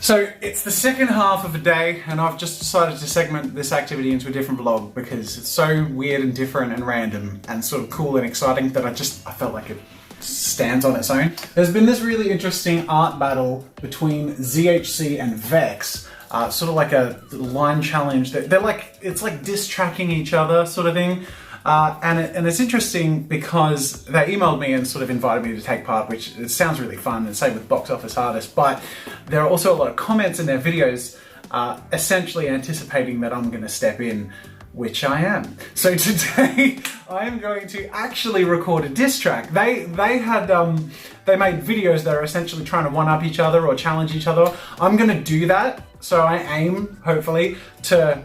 So it's the second half of a day and I've just decided to segment this activity into a different vlog because it's so weird and different and random and sort of cool and exciting that I felt like it stands on its own. There's been this really interesting art battle between ZHC and Vexx, sort of like a line challenge. They're like, it's like diss tracking each other sort of thing. And it's interesting because they emailed me and sort of invited me to take part, which it sounds really fun, and same with Box Office Artist, but there are also a lot of comments in their videos essentially anticipating that I'm going to step in, which I am. So today I am going to actually record a diss track. They made videos that are essentially trying to one-up each other or challenge each other. I'm going to do that, so I aim, hopefully, to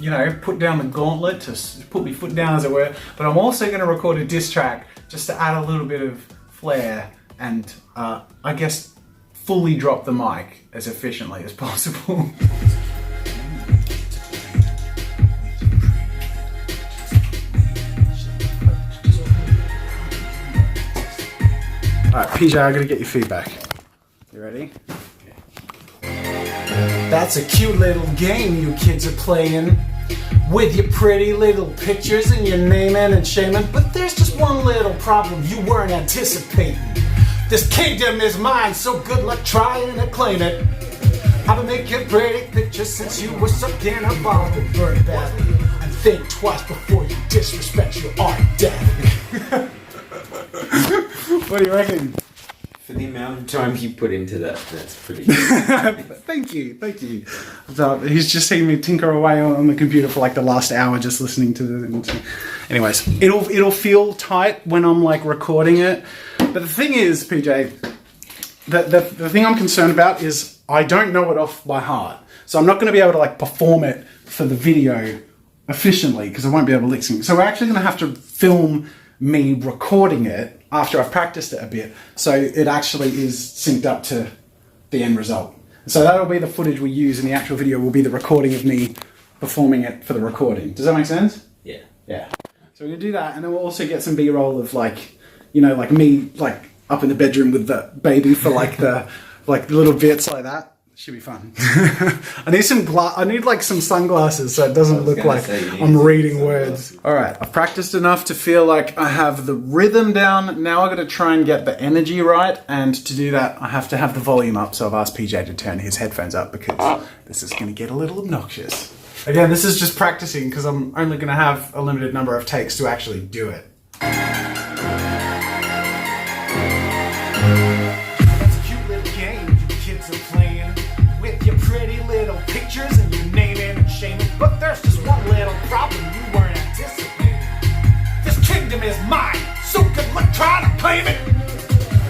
you know, put down the gauntlet, to put my foot down as it were, but I'm also going to record a diss track just to add a little bit of flair and I guess fully drop the mic as efficiently as possible. Alright, PJ, I gotta get your feedback. You ready? That's a cute little game you kids are playing with your pretty little pictures and your naming and shaming, but there's just one little problem you weren't anticipating. This kingdom is mine, so good luck trying to claim it. I've been making pretty pictures since you were sucked in a bottle of burnt badly, and think twice before you disrespect your art daddy. What do you reckon? For the amount of time you put into that, that's pretty good. Thank you. So he's just seen me tinker away on the computer for like the last hour just listening to the... Anyways, it'll feel tight when I'm like recording it. But the thing is, PJ, the thing I'm concerned about is I don't know it off by heart. So I'm not going to be able to like perform it for the video efficiently because I won't be able to lip sync. So we're actually going to have to film me recording it after I've practiced it a bit, so it actually is synced up to the end result. So that'll be the footage we use in the actual video, will be the recording of me performing it for the recording. Does that make sense? Yeah. Yeah. So we're gonna do that, and then we'll also get some B-roll of like, you know, like me like up in the bedroom with the baby for like the little bits like that. Should be fun. I need I need like some sunglasses so it doesn't look like I'm reading words. Alright, I've practiced enough to feel like I have the rhythm down. Now I've got to try and get the energy right, and to do that I have to have the volume up, so I've asked PJ to turn his headphones up because this is going to get a little obnoxious. Again, this is just practicing because I'm only going to have a limited number of takes to actually do it. Pretty little pictures and your naming and shaming, but there's just one little problem you weren't anticipating. This kingdom is mine, so good luck trying to claim it.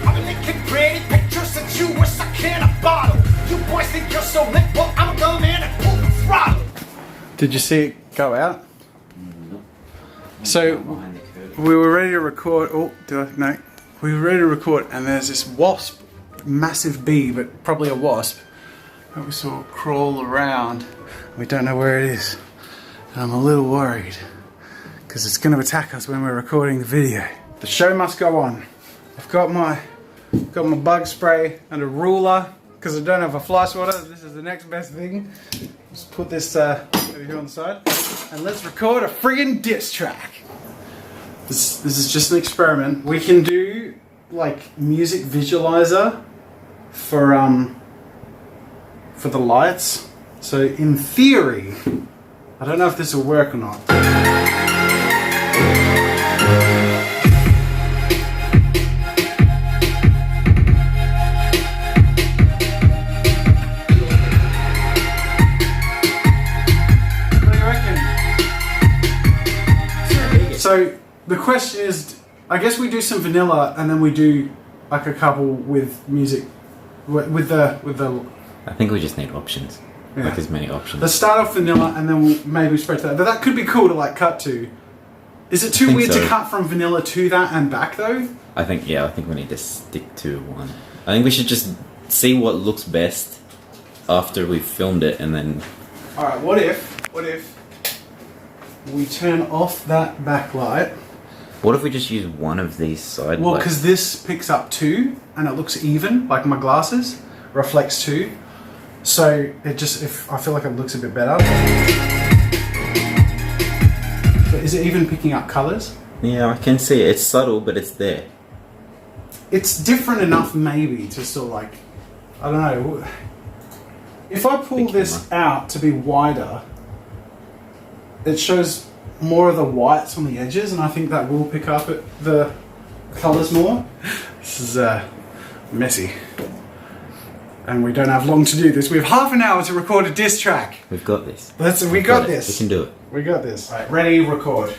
I've been making pretty pictures since you were stuck in a bottle. You boys think you're so lit, well I'm gonna come in and pull the throttle. Did you see it go out? No. So we were ready to record. Oh, no. We were ready to record, and there's this wasp, massive bee, but probably a wasp. That we saw crawl around. We don't know where it is. And I'm a little worried because it's going to attack us when we're recording the video. The show must go on. I've got my bug spray and a ruler because I don't have a fly swatter. This is the next best thing. Just put this over here on the side and let's record a friggin' diss track. This is just an experiment. We can do like music visualizer for the lights. So in theory, I don't know if this will work or not. What do you reckon? So the question is, I guess we do some vanilla and then we do like a couple with music, with the I think we just need options. Yeah. Like as many options. Let's start off vanilla and then we'll maybe spread to that. But that could be cool to like cut to. Is it too weird to cut from vanilla to that and back though? I think we need to stick to one. I think we should just see what looks best after we've filmed it and then... Alright, what if we turn off that backlight? What if we just use one of these side because this picks up 2 and it looks even, like my glasses reflects 2. So it just, I feel like it looks a bit better. But is it even picking up colours? Yeah, I can see it. It's subtle, but it's there. It's different enough maybe to still like, I don't know. If I pull this out to be wider, it shows more of the whites on the edges, and I think that will pick up the colours more. This is messy. And we don't have long to do this. We have half an hour to record a diss track. We've got this. We got this. We can do it. We got this. Alright, ready, record.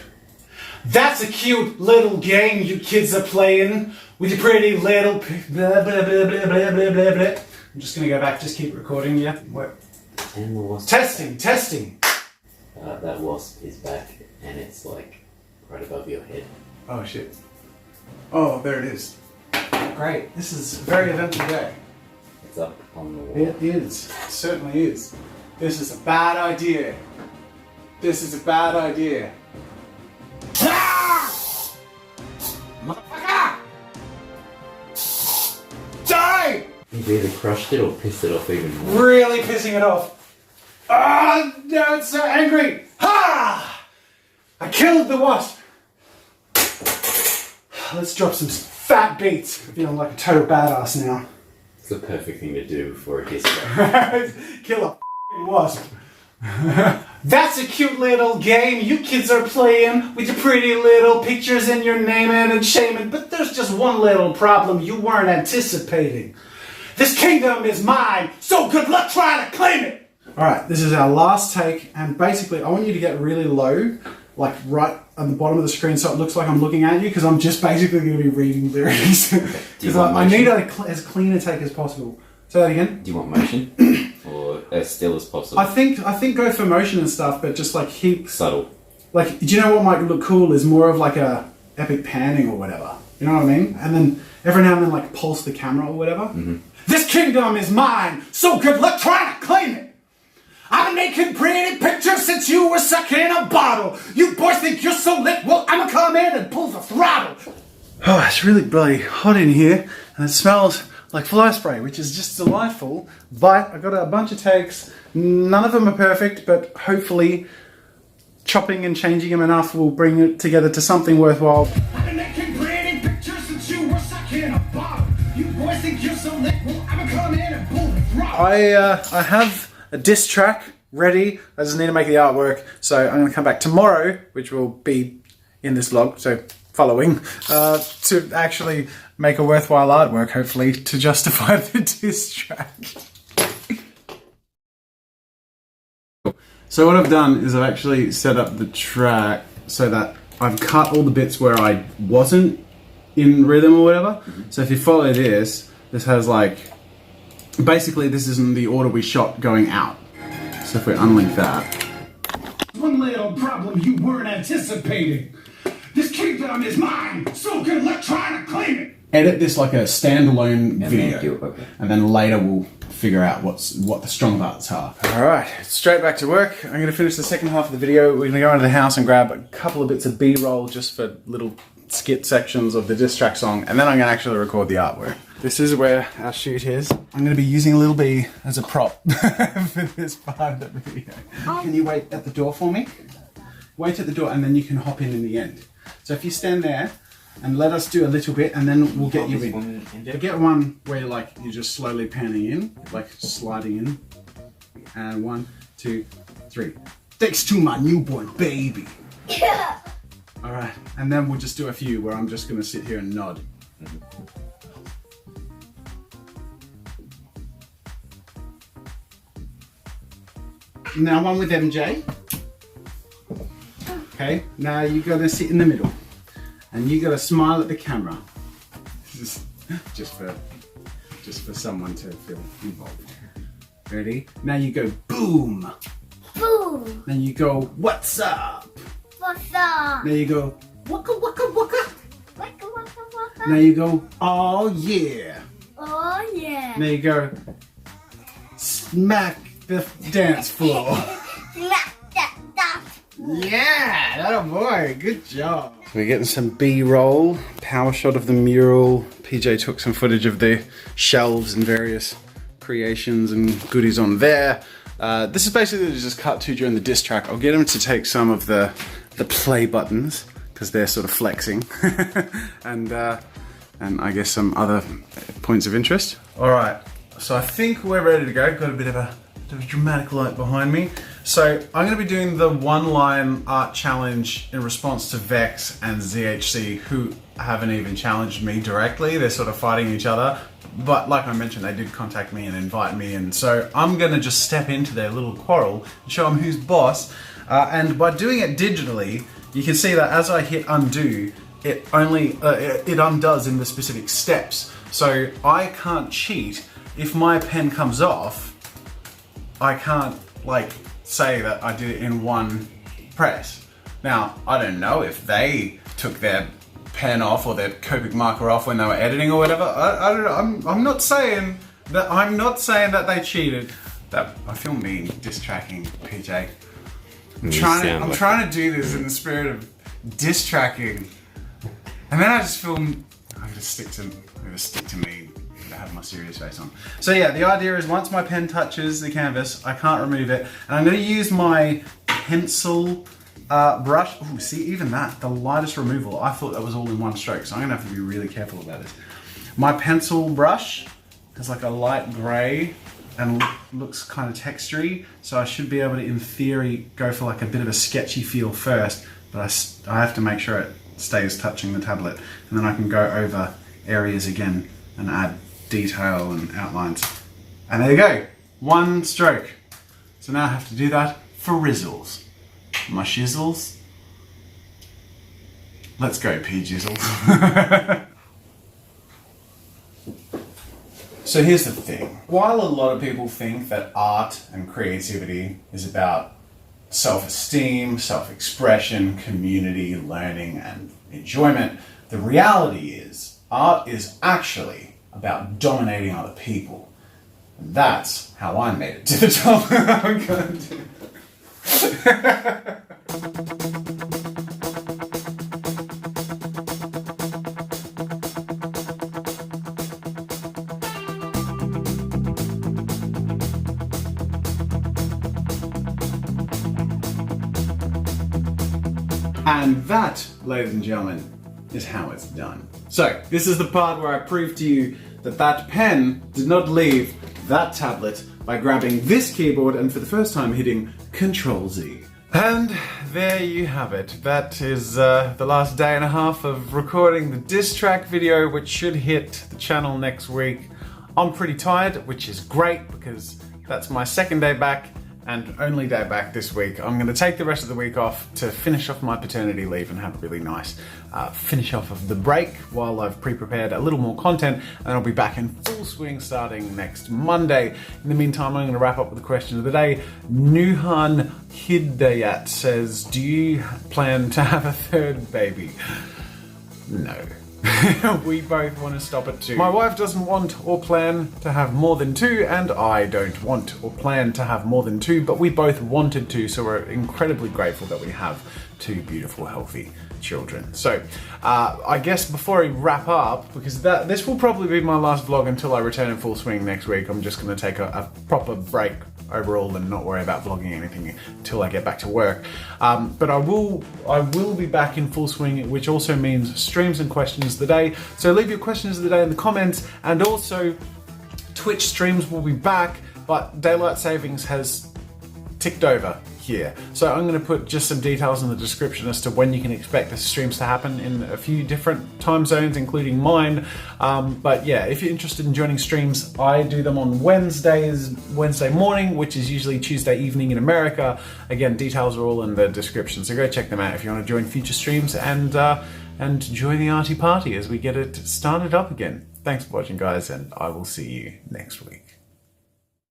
That's a cute little game you kids are playing with your pretty little blah blah blah blah blah blah blah blah. I'm just gonna go back, just keep recording, yeah. What? And the wasp. Testing. That wasp is back, and it's like right above your head. Oh shit. Oh, there it is. Great. This is a very eventful day. It's up on the wall. It is. It certainly is. This is a bad idea. This is a bad idea. Ah! Motherfucker! Die! You've either crushed it or pissed it off even more. Really pissing it off. Ah! No, it's so angry. Ha! I killed the wasp. Let's drop some fat beats. Feeling like a total badass now. It's the perfect thing to do for a diss track. Kill a f***ing wasp. That's a cute little game you kids are playing with your pretty little pictures and your naming and shaming, but there's just one little problem you weren't anticipating. This kingdom is mine, so good luck trying to claim it! Alright, this is our last take, and basically I want you to get really low, like right on the bottom of the screen so it looks like I'm looking at you, because I'm just basically going to be reading lyrics. Because I need as clean a take as possible. Say that again. Do you want motion? Or as still as possible? I think go for motion and stuff, but just like keep subtle. Like, do you know what might look cool is more of like a epic panning or whatever. You know what I mean? And then every now and then like pulse the camera or whatever. Mm-hmm. This kingdom is mine, so good luck trying to claim it. I've been making pretty pictures since you were sucking in a bottle. You boys think you're so lit? Well, I'ma come in and pull the throttle. Oh, it's really bloody hot in here, and it smells like fly spray, which is just delightful. But I got a bunch of takes. None of them are perfect, but hopefully chopping and changing them enough will bring it together to something worthwhile. I've been making pretty pictures since you were sucking in a bottle. You boys think you're so lit? Well, I'ma come in and pull the throttle. I have a diss track ready. I just need to make the artwork. So I'm gonna come back tomorrow, which will be in this vlog, so following, to actually make a worthwhile artwork, hopefully, to justify the diss track. So what I've done is I've actually set up the track so that I've cut all the bits where I wasn't in rhythm or whatever. Mm-hmm. So if you follow this has like, basically this is in the order we shot going out. So if we unlink that. One little problem you weren't anticipating. This kingdom is mine, so good luck trying to claim it. Edit this like a standalone video. Okay. And then later we'll figure out what the strong parts are. Alright, straight back to work. I'm going to finish the second half of the video. We're going to go into the house and grab a couple of bits of B-roll just for little skit sections of the diss track song, and then I'm going to actually record the artwork. This is where our shoot is. I'm going to be using a little bee as a prop for this part of the video. Can you wait at the door for me? Wait at the door and then you can hop in the end. So if you stand there and let us do a little bit and then we'll get you in. Get one where like you're just slowly panning in, like sliding in. And 1, 2, 3. Thanks to my newborn baby. Yeah. All right, and then we'll just do a few where I'm just gonna sit here and nod. Now one with MJ. Okay, now you gotta sit in the middle. And you gotta smile at the camera. This is just for someone to feel involved. Ready? Now you go boom. Boom. Then you go, what's up? What's up? There you go, waka waka waka. Waka waka waka. Now you go, oh yeah. Oh yeah. There you go, smack the dance floor. Smack that. Yeah, that boy, good job. We're getting some B-roll, power shot of the mural. PJ took some footage of the shelves and various creations and goodies on there. This is basically just cut to during the diss track. I'll get him to take some of the play buttons because they're sort of flexing, and I guess some other points of interest. All right, so I think we're ready to go. Got a bit of a dramatic light behind me. So I'm going to be doing the one-line art challenge in response to Vexx and ZHC, who haven't even challenged me directly. They're sort of fighting each other. But like I mentioned, they did contact me and invite me in. So I'm going to just step into their little quarrel and show them who's boss. And by doing it digitally, you can see that as I hit undo, it undoes in the specific steps. So I can't cheat. If my pen comes off, I can't like say that I did it in one press. Now, I don't know if they took their pen off or their Copic marker off when they were editing or whatever. I don't know. I'm not saying that they cheated. That I feel mean diss tracking, PJ. I'm trying to do this in the spirit of diss tracking, and then I just feel I'm gonna stick to me. I have my serious face on. So yeah, the idea is once my pen touches the canvas, I can't remove it, and I'm going to use my pencil brush. Oh, see, even that, the lightest removal, I thought that was all in one stroke, so I'm going to have to be really careful about this. My pencil brush has like a light grey and looks kind of textury, so I should be able to, in theory, go for like a bit of a sketchy feel first, but I have to make sure it stays touching the tablet, and then I can go over areas again and add detail and outlines. And there you go, one stroke. So now I have to do that for rizzles. My shizzles. Let's go, P-jizzles. So here's the thing. While a lot of people think that art and creativity is about self-esteem, self-expression, community, learning, and enjoyment, the reality is art is actually about dominating other people. And that's how I made it to the top. I'm going And that, ladies and gentlemen, is how it's done. So, this is the part where I prove to you that that pen did not leave that tablet by grabbing this keyboard and for the first time hitting Control-Z. And there you have it. That is the last day and a half of recording the diss track video, which should hit the channel next week. I'm pretty tired, which is great because that's my second day back and only day back this week. I'm going to take the rest of the week off to finish off my paternity leave and have a really nice finish off of the break while I've pre-prepared a little more content, and I'll be back in full swing starting next Monday. In the meantime, I'm going to wrap up with the question of the day. Nuhan Hidayat says, do you plan to have a third baby? No. We both want to stop at 2. My wife doesn't want or plan to have more than 2, and I don't want or plan to have more than 2, but we both wanted to, so we're incredibly grateful that we have 2 beautiful, healthy children. So, I guess before I wrap up, because this will probably be my last vlog until I return in full swing next week, I'm just going to take a proper break overall and not worry about vlogging anything until I get back to work. But I will be back in full swing, which also means streams and questions of the day. So leave your questions of the day in the comments, and also Twitch streams will be back, but daylight savings has ticked over here. So I'm going to put just some details in the description as to when you can expect the streams to happen in a few different time zones, including mine. But yeah, if you're interested in joining streams, I do them on Wednesday morning, which is usually Tuesday evening in America. Again, details are all in the description, so go check them out if you want to join future streams and join the Arty party as we get it started up again. Thanks for watching, guys, and I will see you next week.